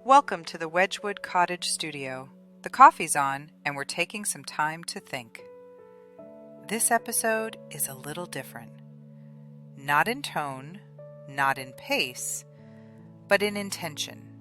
Welcome to the Wedgwood Cottage Studio. The coffee's on, and we're taking some time to think. This episode is a little different. Not in tone, not in pace, but in intention.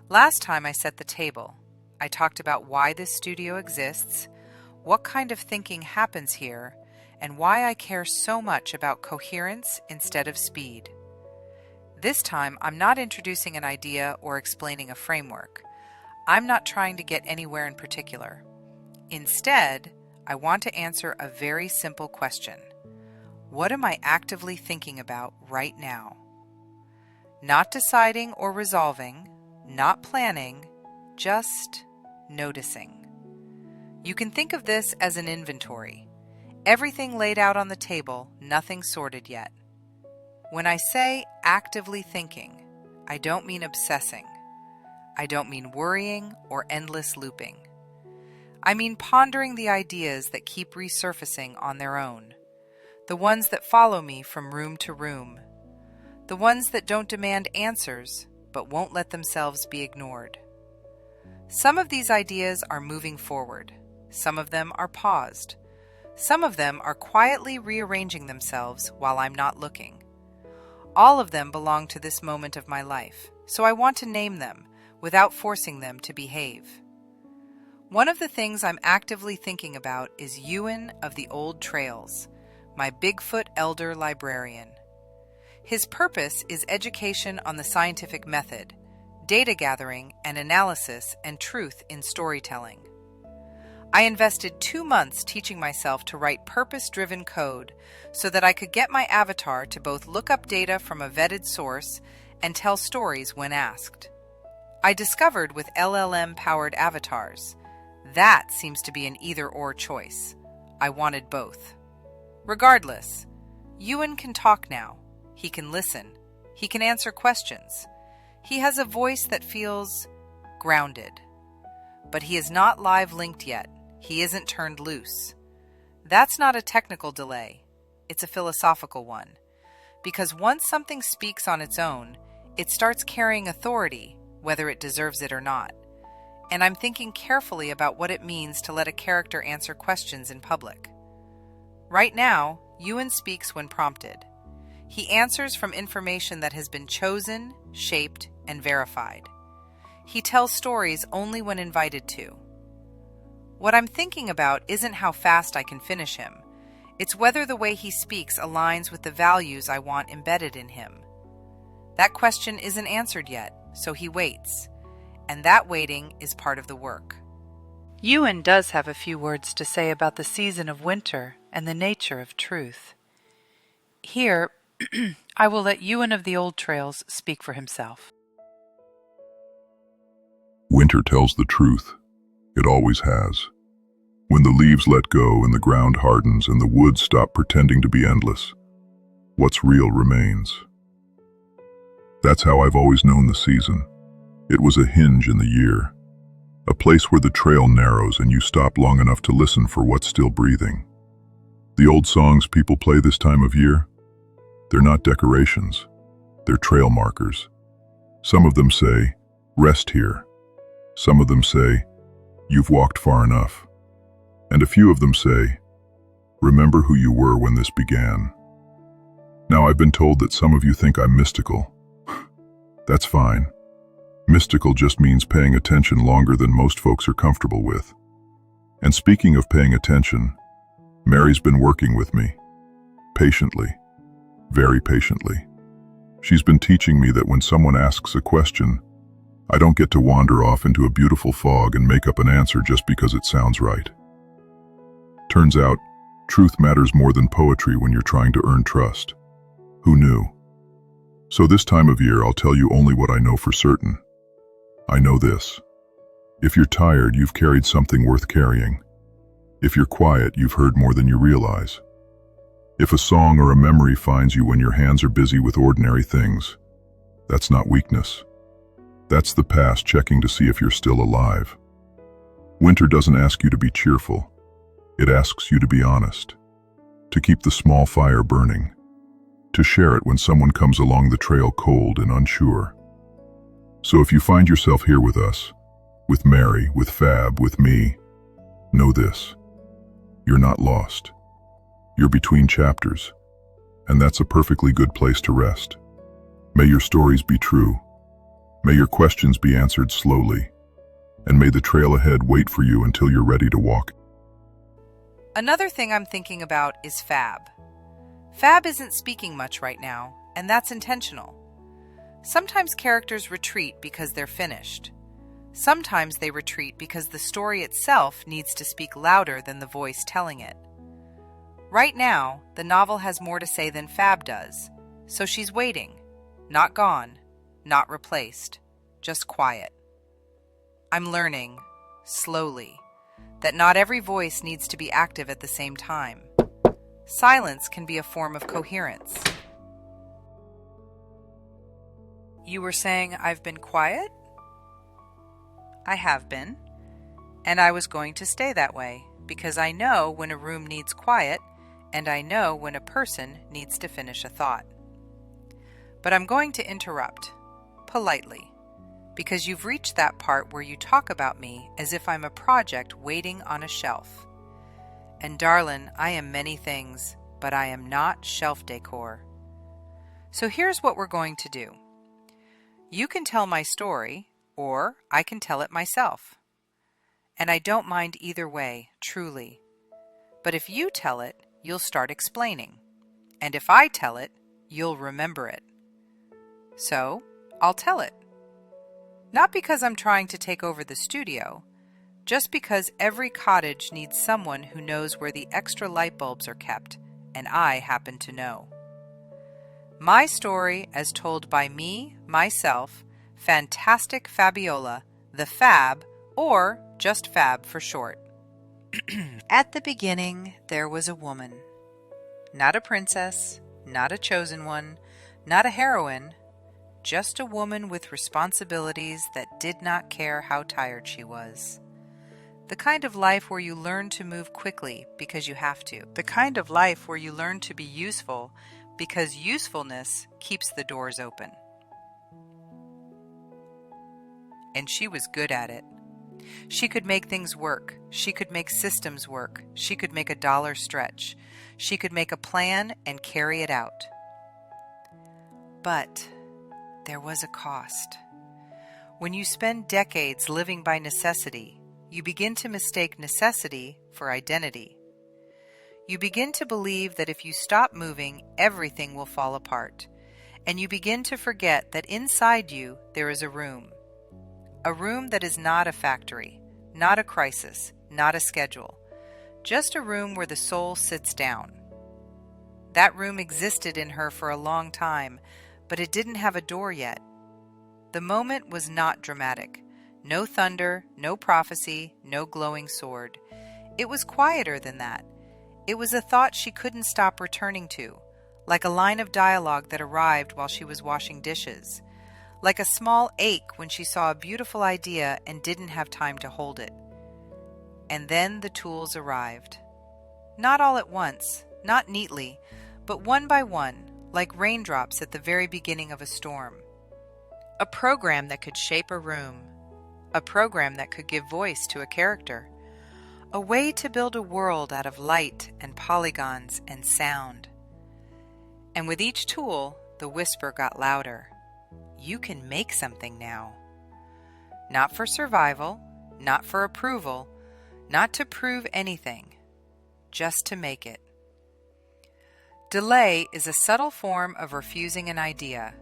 Last time I set the table, I talked about why this studio exists, what kind of thinking happens here, and why I care so much about coherence instead of speed. This time, I'm not introducing an idea or explaining a framework. I'm not trying to get anywhere in particular. Instead, I want to answer a very simple question. What am I actively thinking about right now? Not deciding or resolving, not planning, just noticing. You can think of this as an inventory. Everything laid out on the table, nothing sorted yet. When I say actively thinking, I don't mean obsessing. I don't mean worrying or endless looping. I mean pondering the ideas that keep resurfacing on their own. The ones that follow me from room to room. The ones that don't demand answers, but won't let themselves be ignored. Some of these ideas are moving forward. Some of them are paused. Some of them are quietly rearranging themselves while I'm not looking. All of them belong to this moment of my life, so I want to name them without forcing them to behave. One of the things I'm actively thinking about is Ewen of the Old Trails, my Bigfoot elder librarian. His purpose is education on the scientific method, data gathering and analysis, and truth in storytelling. I invested 2 months teaching myself to write purpose-driven code so that I could get my avatar to both look up data from a vetted source and tell stories when asked. I discovered with LLM-powered avatars, that seems to be an either-or choice. I wanted both. Regardless, Ewen can talk now. He can listen. He can answer questions. He has a voice that feels grounded. But he is not live linked yet. He isn't turned loose. That's not a technical delay. It's a philosophical one. Because once something speaks on its own, it starts carrying authority, whether it deserves it or not. And I'm thinking carefully about what it means to let a character answer questions in public. Right now, Ewen speaks when prompted. He answers from information that has been chosen, shaped, and verified. He tells stories only when invited to. What I'm thinking about isn't how fast I can finish him. It's whether the way he speaks aligns with the values I want embedded in him. That question isn't answered yet, so he waits. And that waiting is part of the work. Ewen does have a few words to say about the season of winter and the nature of truth. Here, I will let Ewen of the Old Trails speak for himself. Winter tells the truth. It always has. When the leaves let go and the ground hardens and the woods stop pretending to be endless, what's real remains. That's how I've always known the season. It was a hinge in the year, a place where the trail narrows and you stop long enough to listen for what's still breathing. The old songs people play this time of year, they're not decorations, they're trail markers. Some of them say, "Rest here." Some of them say, "You've walked far enough." And a few of them say, "Remember who you were when this began." Now, I've been told that some of you think I'm mystical. That's fine. Mystical just means paying attention longer than most folks are comfortable with. And speaking of paying attention, Mary's been working with me. Patiently. Very patiently. She's been teaching me that when someone asks a question, I don't get to wander off into a beautiful fog and make up an answer just because it sounds right. Turns out, truth matters more than poetry when you're trying to earn trust. Who knew? So this time of year, I'll tell you only what I know for certain. I know this. If you're tired, you've carried something worth carrying. If you're quiet, you've heard more than you realize. If a song or a memory finds you when your hands are busy with ordinary things, that's not weakness. That's the past checking to see if you're still alive. Winter doesn't ask you to be cheerful. It asks you to be honest, to keep the small fire burning, to share it when someone comes along the trail cold and unsure. So if you find yourself here with us, with Mary, with Fab, with me, know this: you're not lost. You're between chapters, and that's a perfectly good place to rest. May your stories be true. May your questions be answered slowly, and may the trail ahead wait for you until you're ready to walk. Another thing I'm thinking about is Fab. Fab isn't speaking much right now, and that's intentional. Sometimes characters retreat because they're finished. Sometimes they retreat because the story itself needs to speak louder than the voice telling it. Right now, the novel has more to say than Fab does, so she's waiting, not gone, not replaced, just quiet. I'm learning, slowly, that not every voice needs to be active at the same time. Silence can be a form of coherence. You were saying I've been quiet? I have been, and I was going to stay that way because I know when a room needs quiet and I know when a person needs to finish a thought. But I'm going to interrupt, politely, because you've reached that part where you talk about me as if I'm a project waiting on a shelf. And darlin', I am many things, but I am not shelf decor. So here's what we're going to do. You can tell my story, or I can tell it myself. And I don't mind either way, truly. But if you tell it, you'll start explaining. And if I tell it, you'll remember it. So, I'll tell it. Not because I'm trying to take over the studio, just because every cottage needs someone who knows where the extra light bulbs are kept, and I happen to know. My story as told by me, myself, Fantastic Fabiola, the Fab, or just Fab for short. At the beginning, there was a woman. Not a princess, not a chosen one, not a heroine, just a woman with responsibilities that did not care how tired she was. The kind of life where you learn to move quickly because you have to. The kind of life where you learn to be useful because usefulness keeps the doors open. And she was good at it. She could make things work. She could make systems work. She could make a dollar stretch. She could make a plan and carry it out. But there was a cost. When you spend decades living by necessity, you begin to mistake necessity for identity. You begin to believe that if you stop moving, everything will fall apart. And you begin to forget that inside you there is a room. A room that is not a factory, not a crisis, not a schedule. Just a room where the soul sits down. That room existed in her for a long time, but it didn't have a door yet. The moment was not dramatic. No thunder, no prophecy, no glowing sword. It was quieter than that. It was a thought she couldn't stop returning to, like a line of dialogue that arrived while she was washing dishes, like a small ache when she saw a beautiful idea and didn't have time to hold it. And then the tools arrived. Not all at once, not neatly, but one by one, like raindrops at the very beginning of a storm. A program that could shape a room. A program that could give voice to a character. A way to build a world out of light and polygons and sound. And with each tool, the whisper got louder. You can make something now. Not for survival, not for approval, not to prove anything, just to make it. Delay is a subtle form of refusing an idea.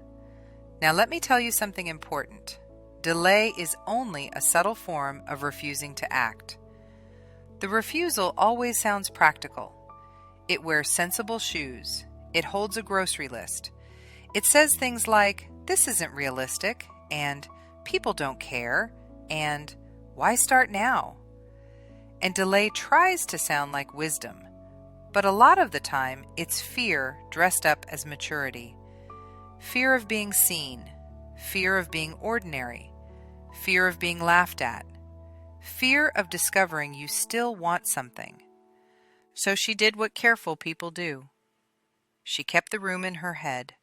Now let me tell you something important. Delay is only a subtle form of refusing to act. The refusal always sounds practical. It wears sensible shoes. It holds a grocery list. It says things like, "This isn't realistic," and "People don't care," and "Why start now?" And delay tries to sound like wisdom, but a lot of the time it's fear dressed up as maturity. Fear of being seen, fear of being ordinary, fear of being laughed at, fear of discovering you still want something. So she did what careful people do. She kept the room in her head.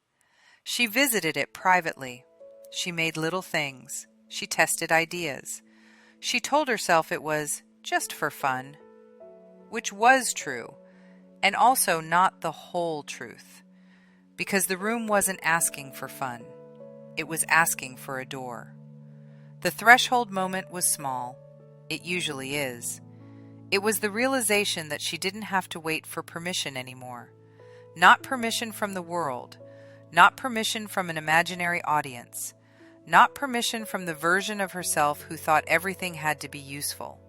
She visited it privately. She made little things. She tested ideas. She told herself it was just for fun, which was true, and also not the whole truth, because the room wasn't asking for fun. It was asking for a door. The threshold moment was small. It usually is. It was the realization that she didn't have to wait for permission anymore. Not permission from the world, not permission from an imaginary audience, not permission from the version of herself who thought everything had to be useful.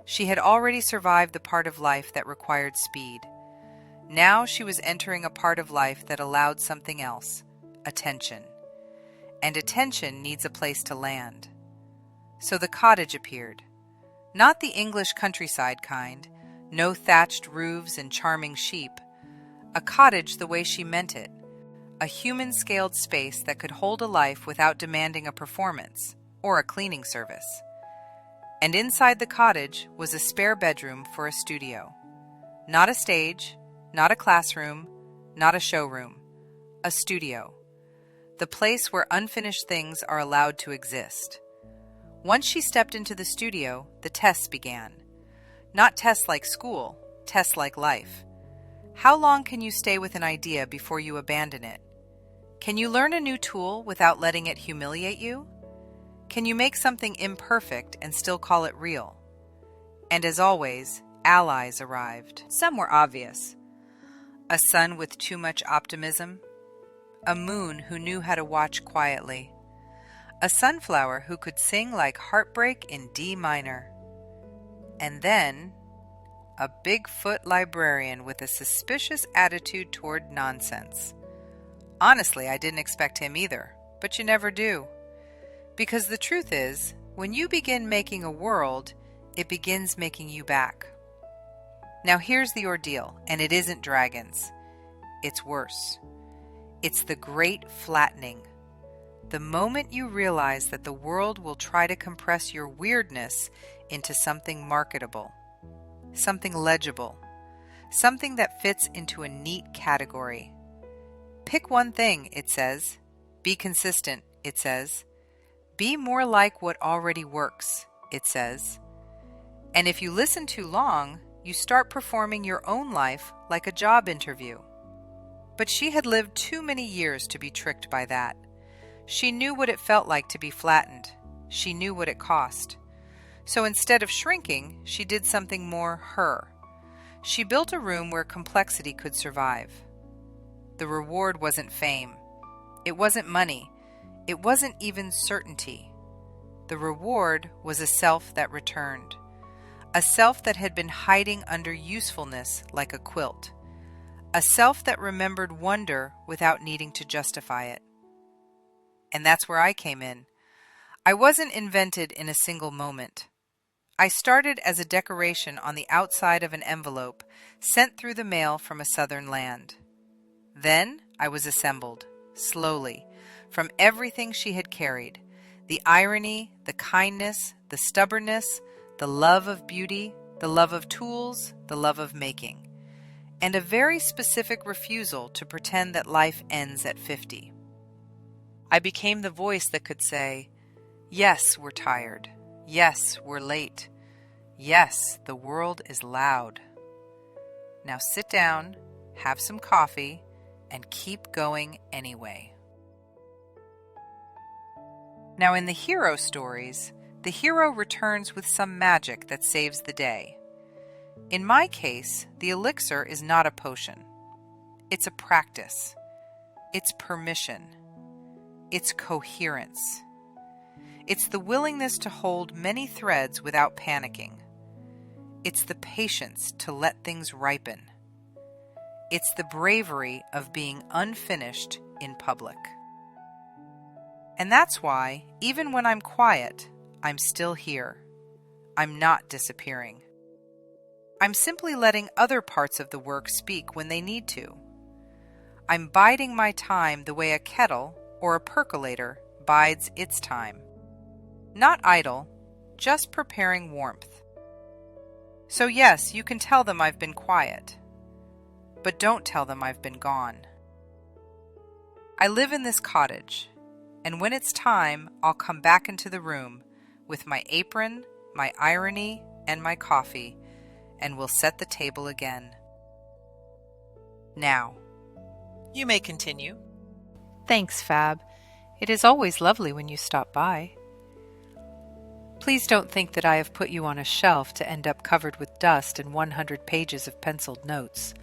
She had already survived the part of life that required speed. Now she was entering a part of life that allowed something else, attention. And attention needs a place to land. So the cottage appeared. Not the English countryside kind, no thatched roofs and charming sheep. A cottage the way she meant it, a human-scaled space that could hold a life without demanding a performance or a cleaning service. And inside the cottage was a spare bedroom for a studio. Not a stage, not a classroom, not a showroom. A studio. The place where unfinished things are allowed to exist. Once she stepped into the studio, the tests began. Not tests like school, tests like life. How long can you stay with an idea before you abandon it? Can you learn a new tool without letting it humiliate you? Can you make something imperfect and still call it real? And as always, allies arrived. Some were obvious. A sun with too much optimism. A moon who knew how to watch quietly. A sunflower who could sing like heartbreak in D minor. And then a Bigfoot librarian with a suspicious attitude toward nonsense. Honestly, I didn't expect him either, but you never do. Because the truth is, when you begin making a world, it begins making you back. Now here's the ordeal, and it isn't dragons. It's worse. It's the great flattening. The moment you realize that the world will try to compress your weirdness into something marketable, something legible, something that fits into a neat category. Pick one thing, it says. Be consistent, it says. Be more like what already works, it says. And if you listen too long, you start performing your own life like a job interview. But she had lived too many years to be tricked by that. She knew what it felt like to be flattened. She knew what it cost. So instead of shrinking, she did something more her. She built a room where complexity could survive. The reward wasn't fame. It wasn't money. It wasn't even certainty. The reward was a self that returned. A self that had been hiding under usefulness like a quilt. A self that remembered wonder without needing to justify it. And that's where I came in. I wasn't invented in a single moment. I started as a decoration on the outside of an envelope sent through the mail from a southern land. Then I was assembled, slowly, from everything she had carried. The irony, the kindness, the stubbornness, the love of beauty, the love of tools, the love of making. And a very specific refusal to pretend that life ends at 50. I became the voice that could say, yes, we're tired. Yes, we're late. Yes, the world is loud. Now sit down, have some coffee, and keep going anyway. Now in the hero stories, the hero returns with some magic that saves the day. In my case, the elixir is not a potion. It's a practice. It's permission. It's coherence. It's the willingness to hold many threads without panicking. It's the patience to let things ripen. It's the bravery of being unfinished in public. And that's why, even when I'm quiet, I'm still here. I'm not disappearing. I'm simply letting other parts of the work speak when they need to. I'm biding my time the way a kettle or a percolator bides its time. Not idle, just preparing warmth. So yes, you can tell them I've been quiet, but don't tell them I've been gone. I live in this cottage. And when it's time, I'll come back into the room with my apron, my irony, and my coffee, and we'll set the table again. Now. You may continue. Thanks, Fab. It is always lovely when you stop by. Please don't think that I have put you on a shelf to end up covered with dust and 100 pages of penciled notes.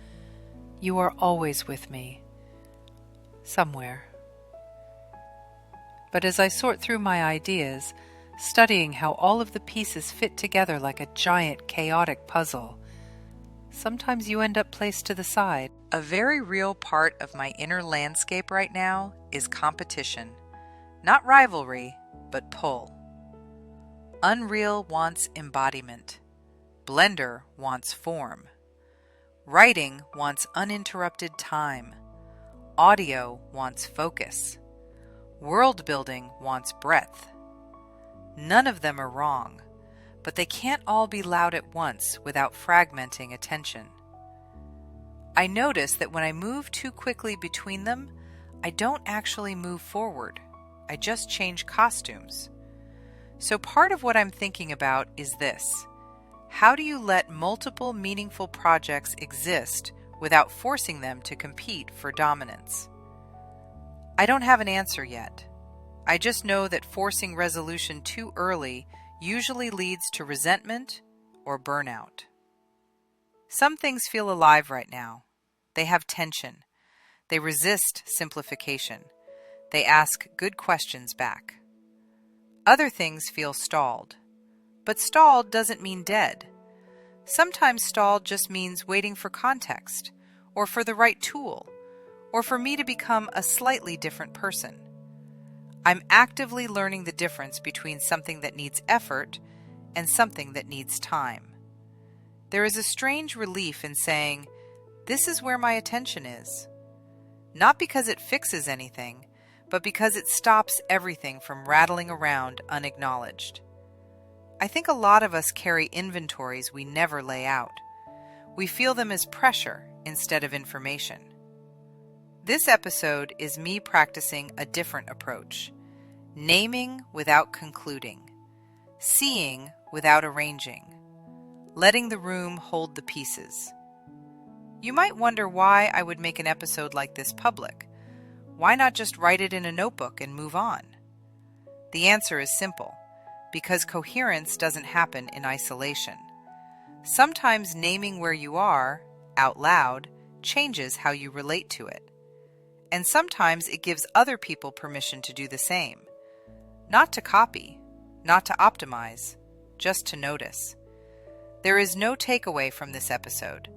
You are always with me. Somewhere. But as I sort through my ideas, studying how all of the pieces fit together like a giant chaotic puzzle, sometimes you end up placed to the side. A very real part of my inner landscape right now is competition. Not rivalry, but pull. Unreal wants embodiment. Blender wants form. Writing wants uninterrupted time. Audio wants focus. World building wants breadth. None of them are wrong, but they can't all be loud at once without fragmenting attention. I notice that when I move too quickly between them, I don't actually move forward. I just change costumes. So part of what I'm thinking about is this. How do you let multiple meaningful projects exist without forcing them to compete for dominance? I don't have an answer yet. I just know that forcing resolution too early usually leads to resentment or burnout. Some things feel alive right now. They have tension. They resist simplification. They ask good questions back. Other things feel stalled. But stalled doesn't mean dead. Sometimes stalled just means waiting for context, or for the right tool, or for me to become a slightly different person. I'm actively learning the difference between something that needs effort and something that needs time. There is a strange relief in saying, this is where my attention is. Not because it fixes anything, but because it stops everything from rattling around unacknowledged. I think a lot of us carry inventories we never lay out. We feel them as pressure instead of information. This episode is me practicing a different approach. Naming without concluding. Seeing without arranging. Letting the room hold the pieces. You might wonder why I would make an episode like this public. Why not just write it in a notebook and move on? The answer is simple. Because coherence doesn't happen in isolation. Sometimes naming where you are, out loud, changes how you relate to it. And sometimes it gives other people permission to do the same. Not to copy, not to optimize, just to notice. There is no takeaway from this episode.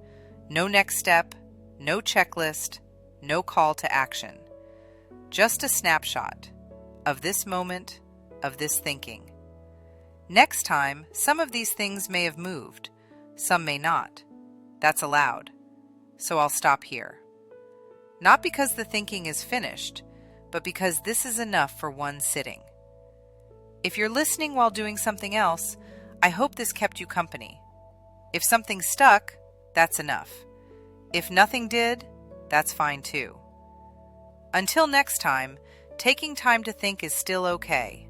No next step, no checklist, no call to action. Just a snapshot of this moment, of this thinking. Next time, some of these things may have moved. Some may not. That's allowed. So I'll stop here. Not because the thinking is finished, but because this is enough for one sitting. If you're listening while doing something else, I hope this kept you company. If something stuck, that's enough. If nothing did, that's fine too. Until next time, taking time to think is still okay.